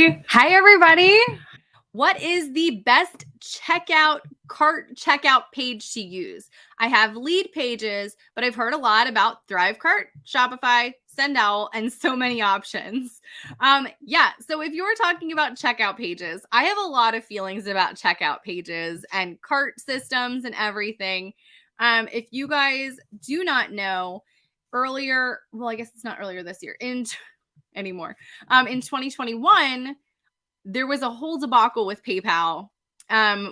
Hi, everybody. What is the best cart checkout page to use? I have Leadpages, but I've heard a lot about ThriveCart, Shopify, SendOwl, and so many options. So if you're talking about checkout pages, I have a lot of feelings about checkout pages and cart systems and everything. If you guys do not know, I guess it's not earlier this year, anymore. In 2021, there was a whole debacle with PayPal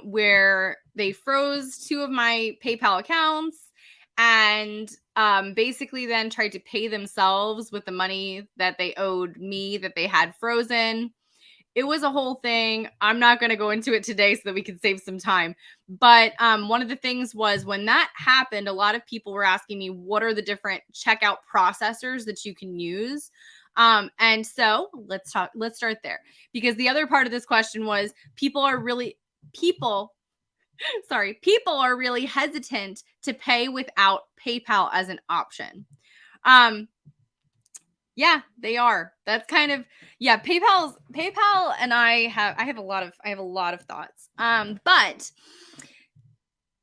where they froze two of my PayPal accounts and basically then tried to pay themselves with the money that they owed me that they had frozen. It was a whole thing. I'm not going to go into it today so that we can save some time. But one of the things was when that happened, a lot of people were asking me, what are the different checkout processors that you can use? And so let's start there, because the other part of this question was people are really hesitant to pay without PayPal as an option. Yeah, they are. That's kind of, PayPal and I have a lot of thoughts. But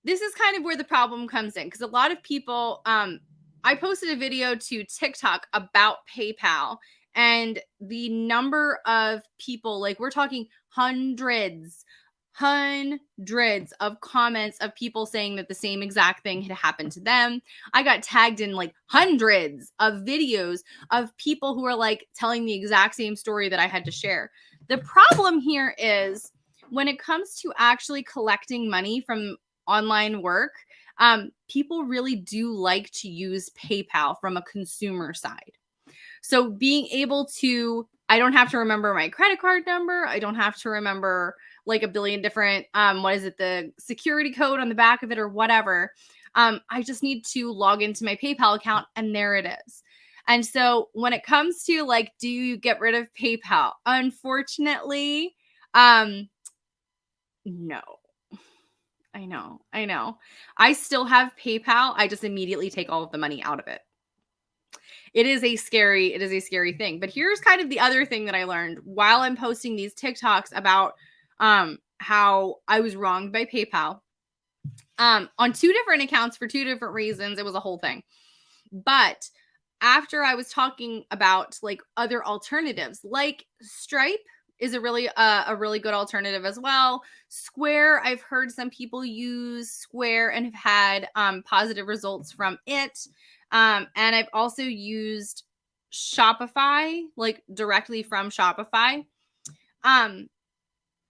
this is kind of where the problem comes in, because a lot of people, I posted a video to TikTok about PayPal, and the number of people, like we're talking hundreds of comments of people saying that the same exact thing had happened to them. I got tagged in like hundreds of videos of people who are like telling the exact same story that I had to share. The problem here is when it comes to actually collecting money from online work, people really do like to use PayPal from a consumer side. So being able to, I don't have to remember my credit card number. I don't have to remember like a billion different, the security code on the back of it or whatever. I just need to log into my PayPal account and there it is. And so when it comes to like, do you get rid of PayPal? Unfortunately, no. I know. I still have PayPal. I just immediately take all of the money out of it. It is a scary thing. But here's kind of the other thing that I learned while I'm posting these TikToks about how I was wronged by PayPal on two different accounts for two different reasons. It was a whole thing. But after I was talking about like other alternatives, like Stripe is a really good alternative as well. Square, I've heard some people use Square and have had positive results from it. And I've also used Shopify, like directly from Shopify. And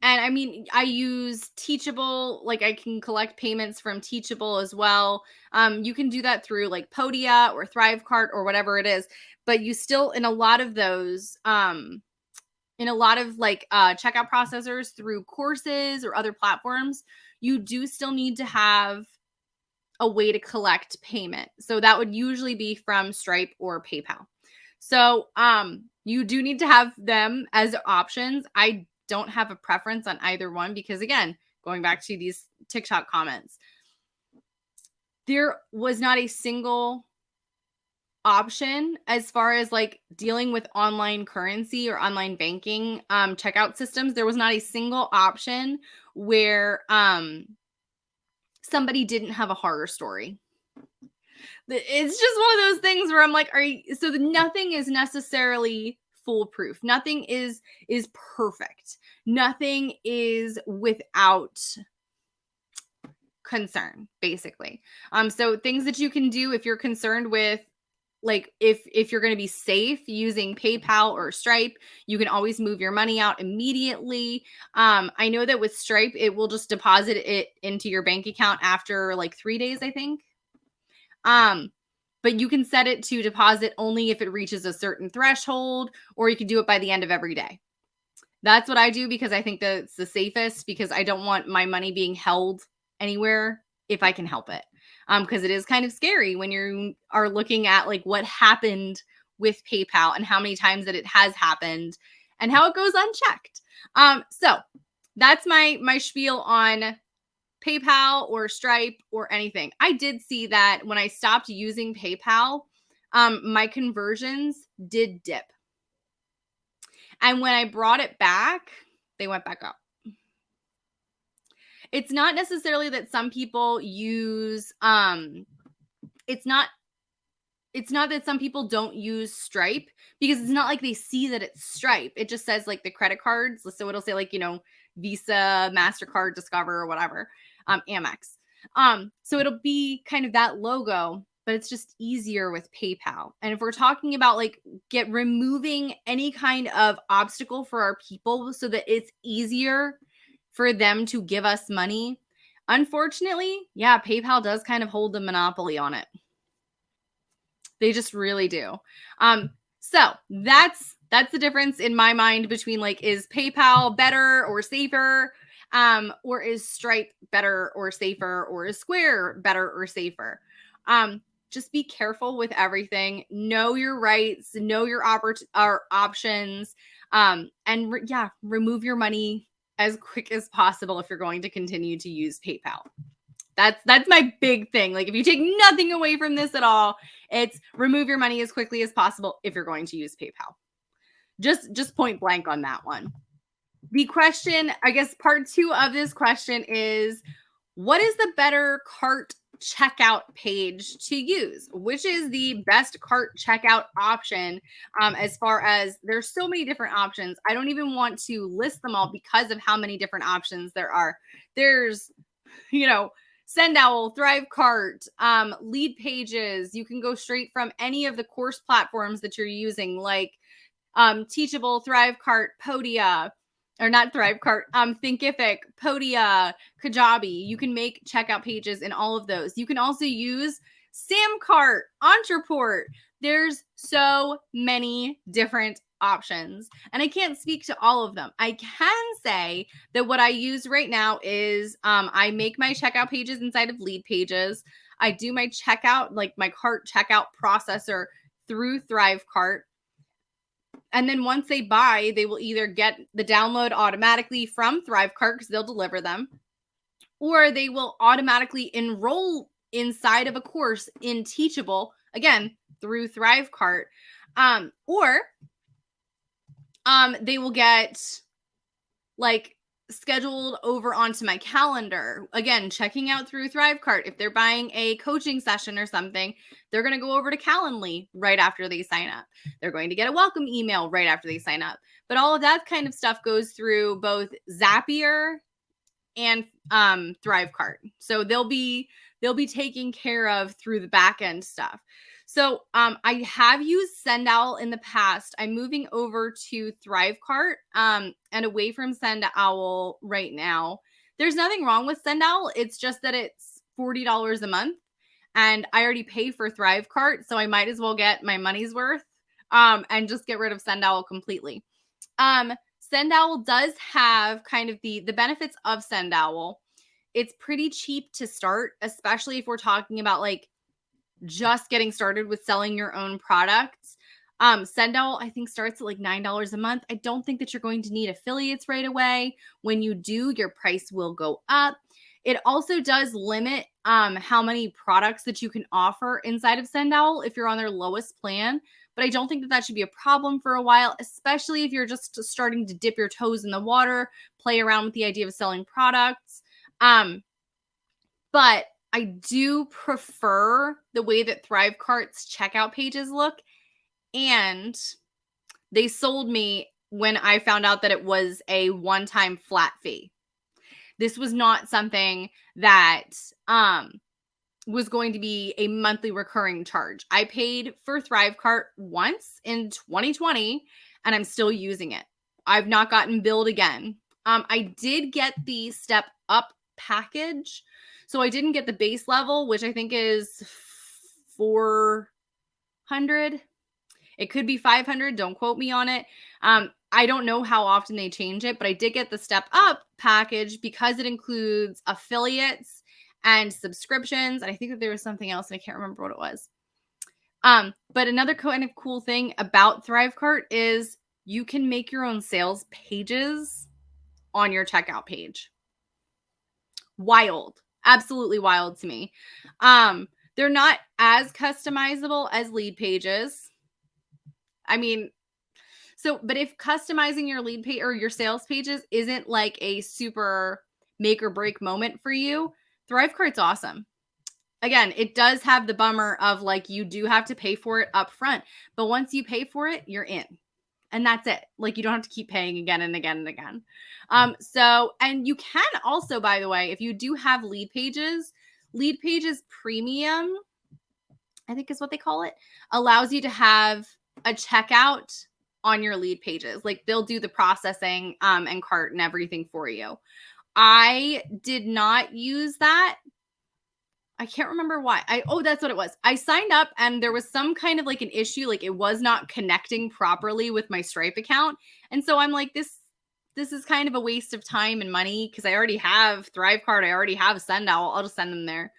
I mean, I use Teachable, like I can collect payments from Teachable as well. You can do that through like Podia or ThriveCart or whatever it is, but you still, in a lot of those, checkout processors through courses or other platforms, you do still need to have a way to collect payment. So that would usually be from Stripe or PayPal. So you do need to have them as options. I don't have a preference on either one because, again, going back to these TikTok comments, there was not a single option as far as like dealing with online currency or online banking checkout systems. There was not a single option where somebody didn't have a horror story. It's just one of those things where I'm like, nothing is necessarily foolproof. Nothing is perfect. Nothing is without concern, basically. So things that you can do if you're concerned with, like if you're going to be safe using PayPal or Stripe, you can always move your money out immediately. I know that with Stripe, it will just deposit it into your bank account after like 3 days, I think. But you can set it to deposit only if it reaches a certain threshold, or you can do it by the end of every day. That's what I do because I think that's the safest, because I don't want my money being held anywhere if I can help it. Because it is kind of scary when you are looking at like what happened with PayPal and how many times that it has happened and how it goes unchecked. So that's my spiel on PayPal or Stripe or anything. I did see that when I stopped using PayPal, my conversions did dip. And when I brought it back, they went back up. It's not necessarily that some people use, it's not that some people don't use Stripe, because it's not like they see that it's Stripe. It just says like the credit cards. So it'll say like, Visa, MasterCard, Discover, or whatever, Amex. So it'll be kind of that logo, but it's just easier with PayPal. And if we're talking about like removing any kind of obstacle for our people so that it's easier for them to give us money, unfortunately, yeah, PayPal does kind of hold the monopoly on it. They just really do. So that's the difference in my mind between like, is PayPal better or safer? Or is Stripe better or safer? Or is Square better or safer? Just be careful with everything. Know your rights, know your options, and remove your money as quick as possible if you're going to continue to use PayPal. That's my big thing. Like, if you take nothing away from this at all, it's remove your money as quickly as possible if you're going to use PayPal. Just point blank on that one. The question, I guess part 2 of this question is, what is the better cart checkout page to use? Which is the best cart checkout option? As far as, there's so many different options. I don't even want to list them all because of how many different options there are. There's, SendOwl, ThriveCart, Leadpages. You can go straight from any of the course platforms that you're using, like Teachable, ThriveCart, Podia, or not ThriveCart, Thinkific, Podia, Kajabi. You can make checkout pages in all of those. You can also use Samcart, Entreport. There's so many different options, and I can't speak to all of them. I can say that what I use right now is I make my checkout pages inside of Leadpages. I do my checkout, like my cart checkout processor, through ThriveCart. And then once they buy, they will either get the download automatically from ThriveCart because they'll deliver them, or they will automatically enroll inside of a course in Teachable, again, through ThriveCart. Or they will get like scheduled over onto my calendar. Again, checking out through ThriveCart. If they're buying a coaching session or something, they're going to go over to Calendly right after they sign up. They're going to get a welcome email right after they sign up. But all of that kind of stuff goes through both Zapier and ThriveCart. So they'll be taken care of through the back end stuff. So I have used SendOwl in the past. I'm moving over to ThriveCart and away from SendOwl right now. There's nothing wrong with SendOwl. It's just that it's $40 a month, and I already pay for ThriveCart, so I might as well get my money's worth and just get rid of SendOwl completely. SendOwl does have kind of the benefits of SendOwl. It's pretty cheap to start, especially if we're talking about like just getting started with selling your own products. SendOwl, I think, starts at like $9 a month. I don't think that you're going to need affiliates right away. When you do, your price will go up. It also does limit how many products that you can offer inside of SendOwl if you're on their lowest plan. But I don't think that should be a problem for a while, especially if you're just starting to dip your toes in the water, play around with the idea of selling products. But I do prefer the way that ThriveCart's checkout pages look, and they sold me when I found out that it was a one-time flat fee. This was not something that was going to be a monthly recurring charge. I paid for ThriveCart once in 2020, and I'm still using it. I've not gotten billed again. I did get the Step Up package. So I didn't get the base level, which I think is $400. It could be $500. Don't quote me on it. I don't know how often they change it, but I did get the Step Up package because it includes affiliates and subscriptions. And I think that there was something else, and I can't remember what it was. But another kind of cool thing about ThriveCart is you can make your own sales pages on your checkout page. Wild. Absolutely wild to me. They're not as customizable as Leadpages. I mean, But if customizing your lead page or your sales pages isn't like a super make or break moment for you, ThriveCart's awesome. Again, it does have the bummer of like you do have to pay for it up front, but once you pay for it, you're in. And that's it. Like you don't have to keep paying again and again and again. And you can also, by the way, if you do have Leadpages Premium, I think is what they call it, allows you to have a checkout on your lead pages. Like they'll do the processing and cart and everything for you. I did not use that. I can't remember why. That's what it was. I signed up and there was some kind of like an issue, like it was not connecting properly with my Stripe account. And so I'm like, this is kind of a waste of time and money because I already have ThriveCart. I already have SendOwl. I'll just send them there.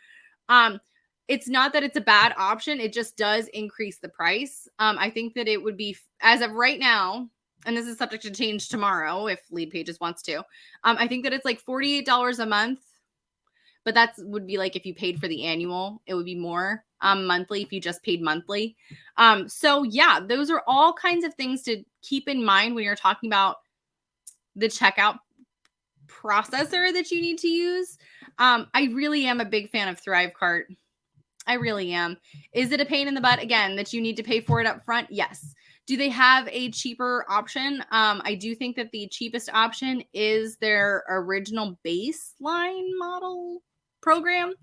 It's not that it's a bad option. It just does increase the price. I think that it would be, as of right now, and this is subject to change tomorrow if Leadpages wants to, I think that it's like $48 a month. But that would be like if you paid for the annual, it would be more monthly if you just paid monthly. So yeah, those are all kinds of things to keep in mind when you're talking about the checkout processor that you need to use. I really am a big fan of ThriveCart. I really am. Is it a pain in the butt, again, that you need to pay for it up front? Yes. Do they have a cheaper option? I do think that the cheapest option is their original baseline model program.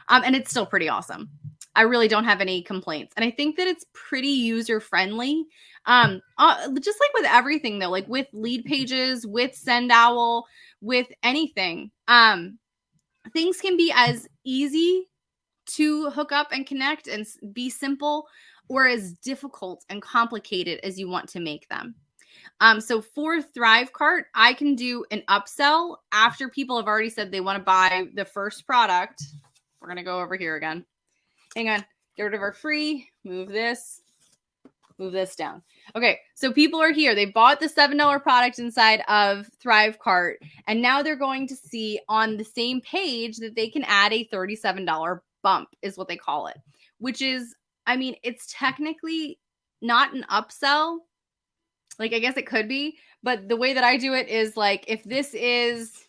And it's still pretty awesome. I really don't have any complaints. And I think that it's pretty user-friendly. Just like with everything though, like with Leadpages, with SendOwl, with anything, things can be as easy to hook up and connect and be simple or as difficult and complicated as you want to make them. So for ThriveCart, I can do an upsell after people have already said they want to buy the first product. We're going to go over here again. Hang on. Get rid of our free. Move this down. Okay. So people are here. They bought the $7 product inside of ThriveCart. And now they're going to see on the same page that they can add a $37 bump is what they call it, which is, I mean, it's technically not an upsell. Like, I guess it could be, but the way that I do it is like, if this is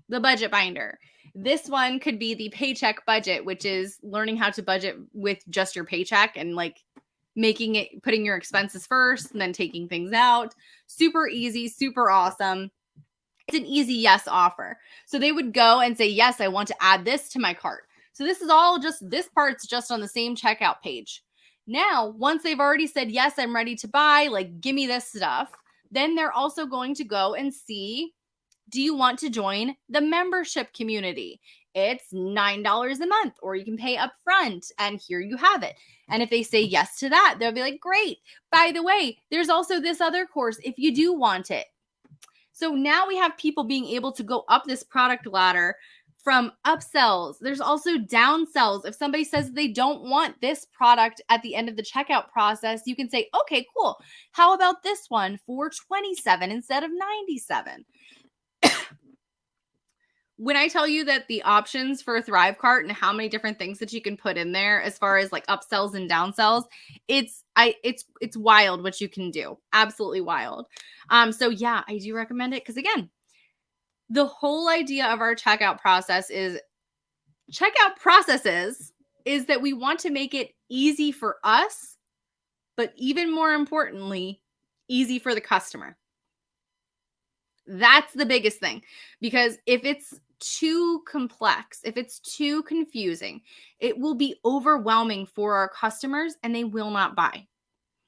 the budget binder, this one could be the paycheck budget, which is learning how to budget with just your paycheck and like putting your expenses first and then taking things out. Super easy, super awesome. It's an easy yes offer. So they would go and say, yes, I want to add this to my cart. So this part's just on the same checkout page. Now, once they've already said, yes, I'm ready to buy, like, give me this stuff, then they're also going to go and see, do you want to join the membership community? It's $9 a month, or you can pay up front, and here you have it. And if they say yes to that, they'll be like, great. By the way, there's also this other course if you do want it. So now we have people being able to go up this product ladder from upsells. There's also downsells. If somebody says they don't want this product at the end of the checkout process, you can say, okay, cool. How about this one for $27 instead of $97? When I tell you that the options for ThriveCart and how many different things that you can put in there as far as like upsells and downsells, it's wild what you can do. Absolutely wild. So yeah, I do recommend it because again, the whole idea of our checkout processes is that we want to make it easy for us, but even more importantly, easy for the customer. That's the biggest thing, because if it's too complex, if it's too confusing, it will be overwhelming for our customers and they will not buy.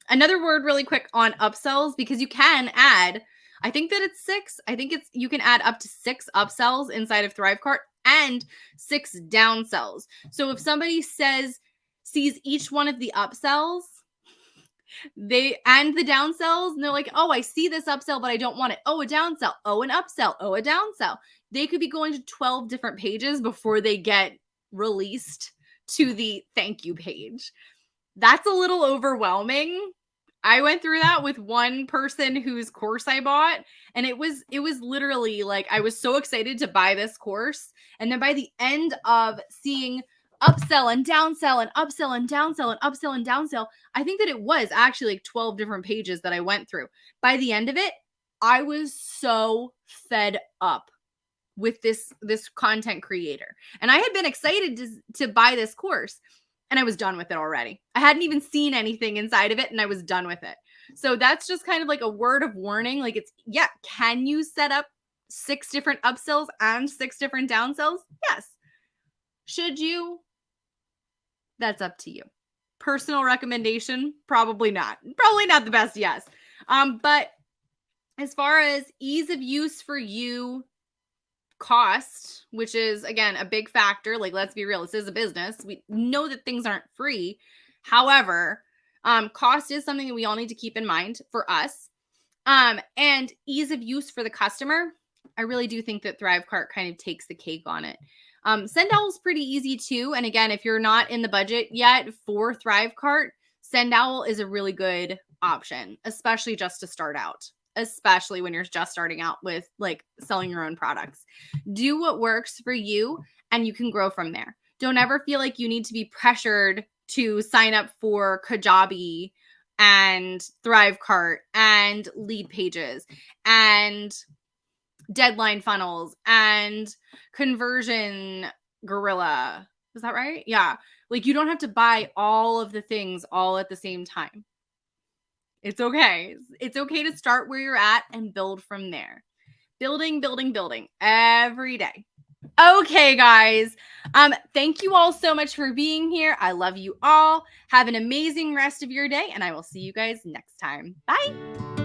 Another word really quick on upsells, because you can add, I think that it's 6. I think you can add up to 6 upsells inside of ThriveCart and 6 downsells. So if somebody sees each one of the upsells, and the downsells, and they're like, oh, I see this upsell, but I don't want it. Oh, a downsell. Oh, an upsell. Oh, a downsell. They could be going to 12 different pages before they get released to the thank you page. That's a little overwhelming. I went through that with one person whose course I bought, and it was literally like I was so excited to buy this course, and then by the end of seeing upsell and downsell and upsell and downsell and upsell and downsell. I think that it was actually like 12 different pages that I went through. By the end of it, I was so fed up with this content creator. And I had been excited to buy this course, and I was done with it already. I hadn't even seen anything inside of it, and I was done with it. So that's just kind of like a word of warning. Like can you set up 6 different upsells and 6 different downsells? Yes. Should you? That's up to you. Personal recommendation? Probably not. Probably not the best, yes. But as far as ease of use for you, cost, which is, again, a big factor. Like, let's be real, this is a business. We know that things aren't free. However, cost is something that we all need to keep in mind for us. And ease of use for the customer, I really do think that ThriveCart kind of takes the cake on it. SendOwl is pretty easy too. And again, if you're not in the budget yet for ThriveCart, SendOwl is a really good option, especially just to start out. Especially when you're just starting out with like selling your own products. Do what works for you, and you can grow from there. Don't ever feel like you need to be pressured to sign up for Kajabi and ThriveCart and Leadpages and deadline funnels and conversion gorilla. Is that right? Yeah. Like, you don't have to buy all of the things all at the same time. It's okay. It's okay to start where you're at and build from there. Building every day. Okay, guys. Thank you all so much for being here. I love you all. Have an amazing rest of your day, and I will see you guys next time. Bye.